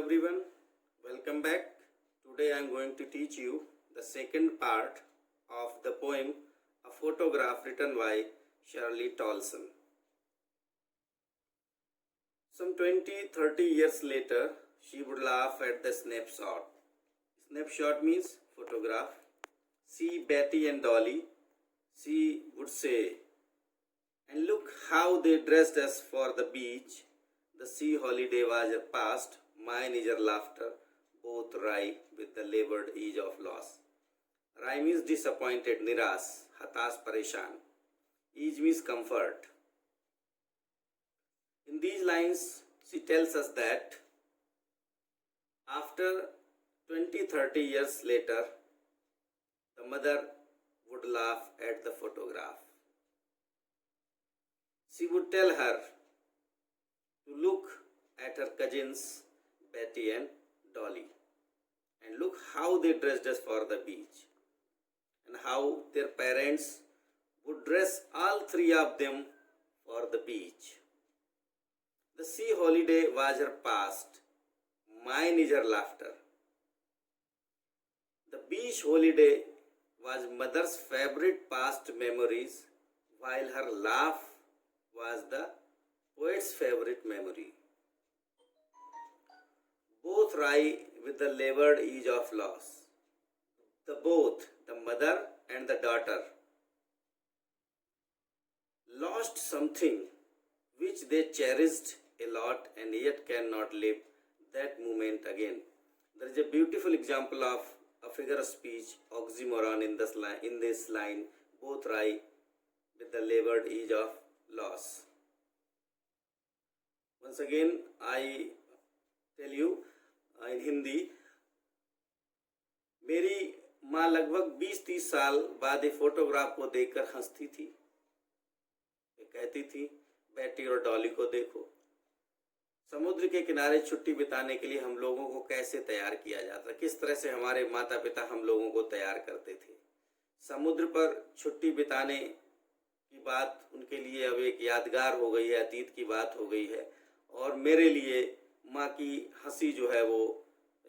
everyone, welcome back. Today I am going to teach you the second part of the poem A Photograph written by Shirley Tolson. Some 20-30 years later, she would laugh at the snapshot. Snapshot means photograph. See Betty and Dolly, she would say, and look how they dressed us for the beach. The sea holiday was past, mine is your laughter, both wry with the labored ease of loss. Wry means disappointed, niras, hatash, pareshan. Ease means comfort. In these lines, she tells us that after 20-30 years later, the mother would laugh at the photograph. She would tell her to look at her cousins Betty and Dolly and look how they dressed us for the beach and how their parents would dress all three of them for the beach. The sea holiday was her past, mine is her laughter. The beach holiday was mother's favorite past memories, while her laugh was the poet's favorite memory. Both wry with the labored ease of loss. The mother and the daughter, lost something which they cherished a lot and yet cannot live that moment again. There is a beautiful example of a figure of speech, oxymoron in this line, both wry with the labored ease of loss. Once again, I tell you in Hindi, मेरी माँ लगभग 20-30 साल बाद एक photograph को देखकर हंसती थी। कहती थी, बेटी और डॉली को देखो। समुद्र के किनारे छुट्टी बिताने के लिए हम लोगों को कैसे तैयार किया जाता, किस तरह से हमारे माता पिता हम लोगों को तैयार करते थे। समुद्र पर छुट्टी बिताने की बात उनके लिए अब एक यादगार हो गई है, अतीत की बात हो गई है, और मेरे लिए माँ की हंसी जो है वो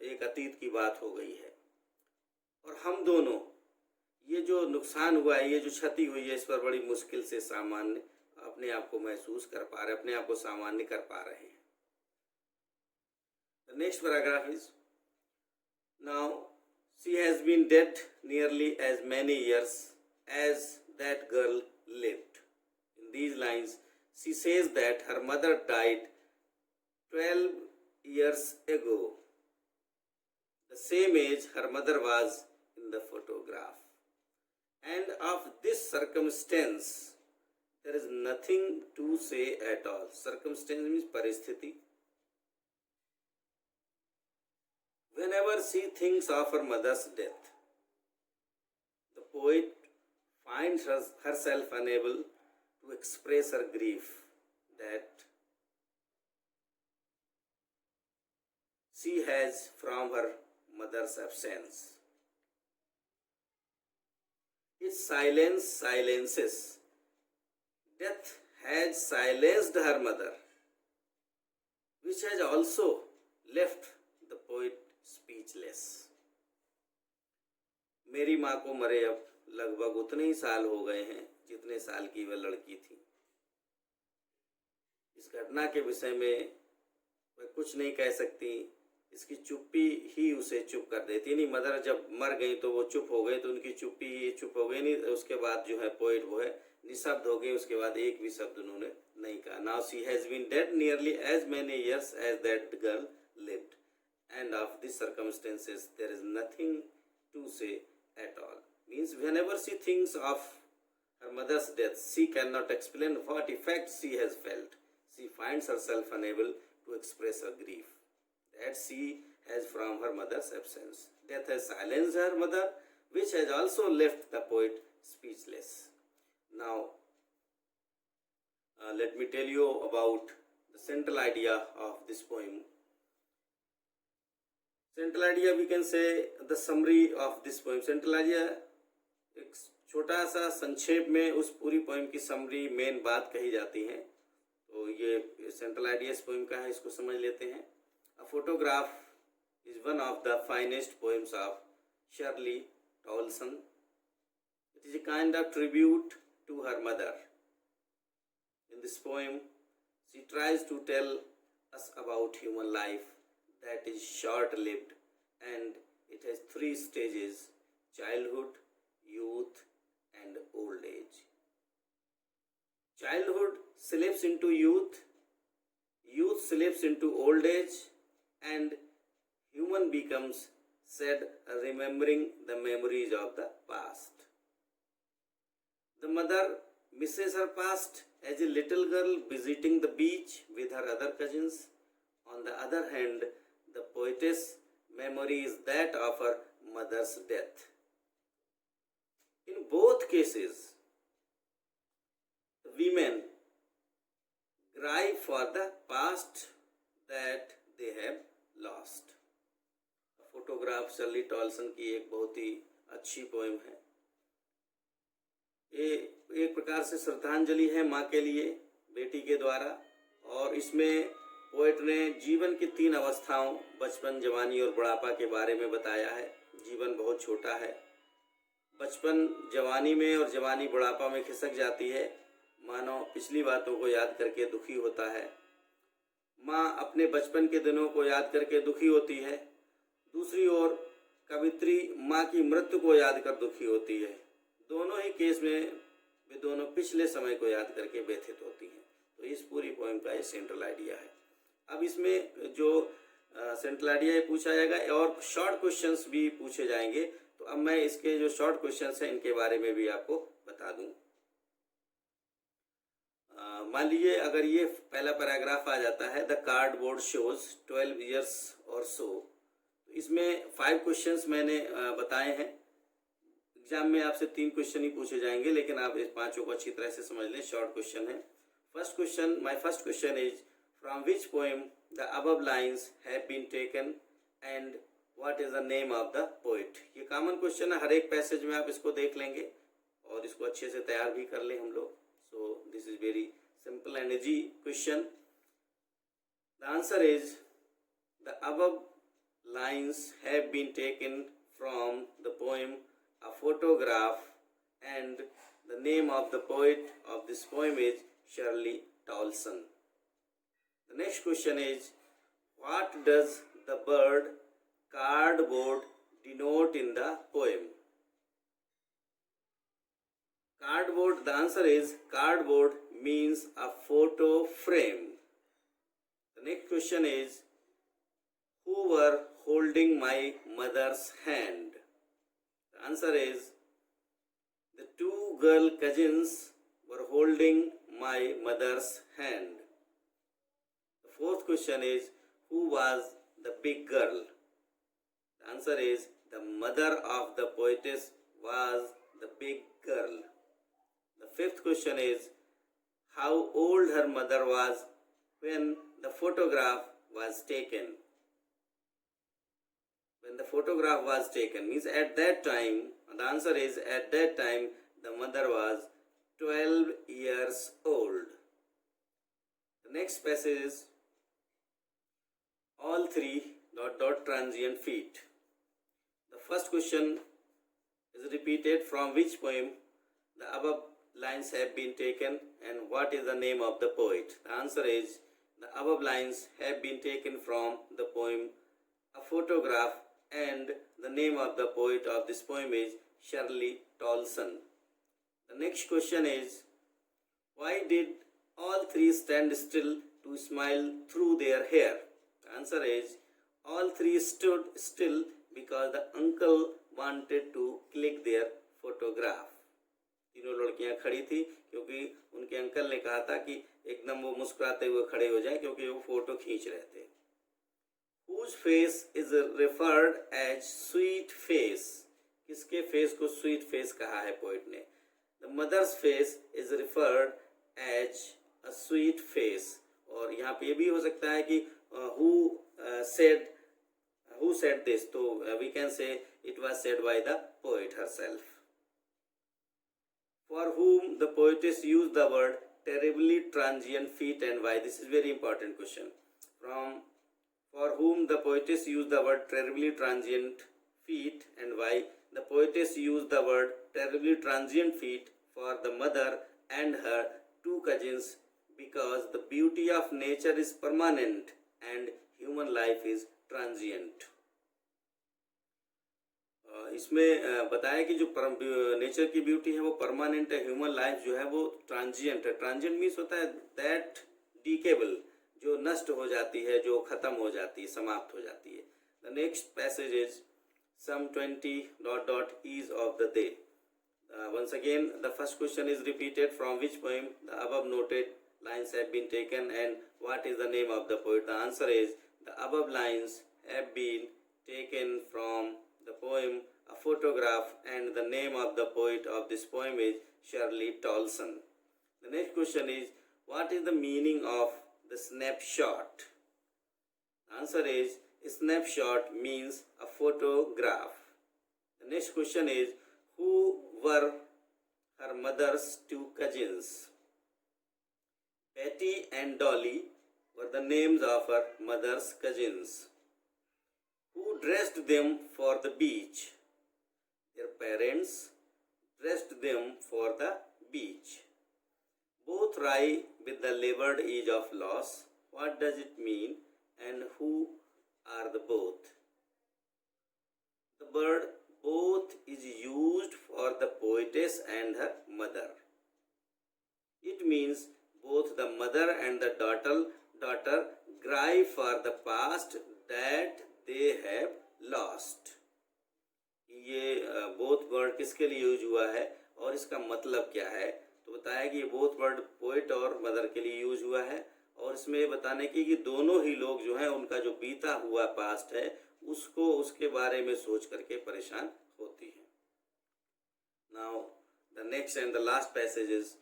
एक अतीत की बात हो गई है। और हम दोनों ये जो नुकसान हुआ है, ये जो क्षति हुई है, इस पर बड़ी मुश्किल से सामान्य अपने आप को महसूस कर पा रहे, अपने आप को सामान्य कर पा रहे हैं। The next paragraph is, now she has been dead nearly as many years as that girl lived. In these lines, she says that her mother died 12 years ago, the same age her mother was in the photograph. And of this circumstance, there is nothing to say at all. Circumstance means paristhiti. Whenever she thinks of her mother's death, the poet finds herself unable to express her grief that she has from her mother's absence. Its silence silences. Death has silenced her mother, which has also left the poet speechless. मेरी माँ को मरे अब लगभग उतने ही साल हो गए हैं जितने साल की वह लड़की थी। इस घटना के विषय में वह कुछ नहीं कह सकती, इसकी चुप्पी ही उसे चुप कर देती। नहीं, मदर जब मर गई तो वो चुप हो गई, तो उनकी चुप्पी ही चुप हो गई। नहीं, उसके बाद जो है पोइट वो है निशब्द हो गई, उसके बाद एक भी शब्द उन्होंने नहीं कहा। Now she has been dead nearly as many years as that girl lived, and of this circumstances there is nothing to say at all. Means whenever she thinks of her mother's death, she cannot explain what effect she has felt. She finds herself unable to express her grief that she has from her mother's absence. Death has silenced her mother, which has also left the poet speechless. Now, let me tell you about the central idea of this poem. Central idea, we can say the summary of this poem. Central idea, एक छोटा सा संक्षेप में उस पूरी poem की summary main बात कही जाती है। तो ये सेंट्रल आइडिया इस पोएम का है, इसको समझ लेते हैं। A photograph is one of the finest poems of Shirley Tolson. It is a kind of tribute to her mother. In this poem, she tries to tell us about human life that is short-lived, and it has three stages: childhood, youth, and old age. Childhood slips into youth, youth slips into old age, and human becomes sad, remembering the memories of the past. The mother misses her past as a little girl visiting the beach with her other cousins. On the other hand, the poetess' memory is that of her mother's death. In both cases, women cry for the past that they have lost. Photograph Shirley Toulson की एक बहुत ही अच्छी poem है। ये एक प्रकार से श्रद्धांजलि है माँ के लिए बेटी के द्वारा, और इसमें पोएट ने जीवन की तीन अवस्थाओं, बचपन, जवानी और बुढ़ापा के बारे में बताया है। जीवन बहुत छोटा है, बचपन जवानी में और जवानी बुढ़ापा में खिसक जाती है, मानो पिछली बातों को याद करके दुखी होता है। माँ अपने बचपन के दिनों को याद करके दुखी होती है, दूसरी ओर कवित्री माँ की मृत्यु को याद कर दुखी होती है। दोनों ही केस में वे दोनों पिछले समय को याद करके व्यथित होती हैं। तो इस पूरी पोएम का ये सेंट्रल आइडिया है। अब इसमें जो सेंट्रल आइडिया पूछा जाएगा और शॉर्ट क्वेश्चंस भी पूछे जाएंगे। तो अब मैं इसके जो शॉर्ट क्वेश्चंस हैं इनके बारे में भी आपको बता दूं। मान लीजिए अगर ये पहला पैराग्राफ आ जाता है, द कार्डबोर्ड शोज 12 years और सो, तो इसमें 5 क्वेश्चंस मैंने बताए हैं। एग्जाम में आपसे 3 क्वेश्चन ही पूछे जाएंगे, लेकिन आप इस पांचों को अच्छी तरह से समझ लें। शॉर्ट क्वेश्चन है। First question, my first question is from which poem the above lines have been taken and what is the name of the poet. ये कॉमन क्वेश्चन है, हर एक पैसेज में आप इसको देख लेंगे और इसको अच्छे से तैयार भी कर लें हम लोग। So this is very simple and easy question. The answer is the above lines have been taken from the poem A Photograph, and the name of the poet of this poem is Shirley Tolson. The next question is, what does the bird cardboard denote in the poem? Cardboard, the answer is cardboard means a photo frame. The next question is, who were holding my mother's hand? The answer is the 2 girl cousins were holding my mother's hand. The fourth question is, who was the big girl? The answer is the mother of the poetess was the big girl. The fifth question is, how old her mother was when the photograph was taken. When the photograph was taken means at that time, the answer is at that time the mother was 12 years old. The next passage is all 3 ... transient feet. The first question is repeated, from which poem the above lines have been taken and what is the name of the poet. The answer is the above lines have been taken from the poem A Photograph, and the name of the poet of this poem is Shirley Tolson. The next question is, why did all 3 stand still to smile through their hair? The answer is all 3 stood still because the uncle wanted to click their photograph. तीनों लड़कियां खड़ी थी क्योंकि उनके uncle ने कहा था कि एकदम वो मुस्कुराते हुए खड़े हो जाएं क्योंकि वो फोटो खींच रहे थे। Whose face is referred as sweet face? किसके फेस को स्वीट फेस कहा है पोइट ने? The mother's face is referred as a sweet face. और यहाँ पे ये भी हो सकता है कि who said this, तो we can say it was said by the poet herself. For whom the poetess used the word terribly transient feet and why? This is very important question. From For whom the poetess used the word terribly transient feat, and why the poetess used the word terribly transient feat for the mother and her two cousins, because the beauty of nature is permanent and human life is transient. इसमें बताया कि जो nature की beauty है वो permanent है, human life जो है वो ट्रांजिएंट है. ट्रांजिएंट मीन्स होता है दैट डीकेबल, जो नष्ट हो जाती है, जो खत्म हो जाती है, समाप्त हो जाती है. The next passage is some 20 ... is of the day. Once again the first question is repeated: from which poem the above noted lines have been taken, and what is the name of the poet? The answer is the above lines have been taken from the poem A Photograph, and the name of the poet of this poem is Shirley Tolson. The next question is, what is the meaning of the snapshot? The answer is, snapshot means a photograph. The next question is, who were her mother's two cousins? Betty and Dolly were the names of her mother's cousins. Who dressed them for the beach? Their parents dressed them for the beach. Both lie with the labored edge of loss. What does it mean, and who are the both? The word both is used for the poetess and her mother. It means both the mother and the daughter cry for the past that they have lost. ये both word किसके लिए use हुआ है और इसका मतलब क्या है? तो बताया कि ये बोथ वर्ड पोएट और मदर के लिए यूज हुआ है, और इसमें ये बताने की कि दोनों ही लोग जो हैं उनका जो बीता हुआ पास्ट है उसको उसके बारे में सोच करके परेशान होती हैं. Now the next and the last passage is,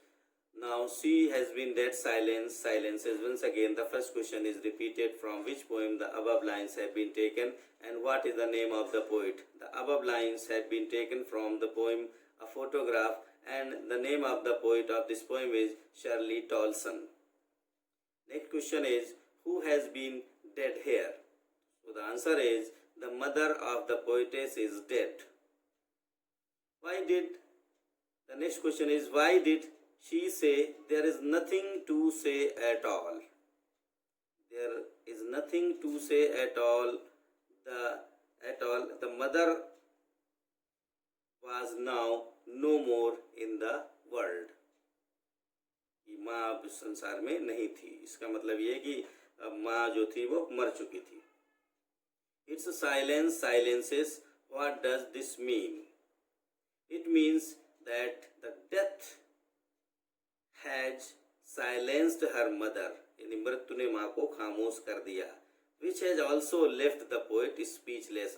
now she has been dead. Silence is once again the first question is repeated: from which poem the above lines have been taken, and what is the name of the poet? The above lines have been taken from the poem A Photograph, and the name of the poet of this poem is Shirley Tolson. Next question is, who has been dead here? So the answer is, the mother of the poetess is dead. The next question is, why did she say there is nothing to say at all? There is nothing to say at all. The mother was now no more in the world. माँ अब संसार में नहीं थी. इसका मतलब ये है कि अब माँ जो थी वो मर चुकी थी. It's silence, silences. What does this mean? It means that the death has silenced her mother, यानी मृत्यु ने माँ को खामोश कर दिया, which has also left the poet speechless.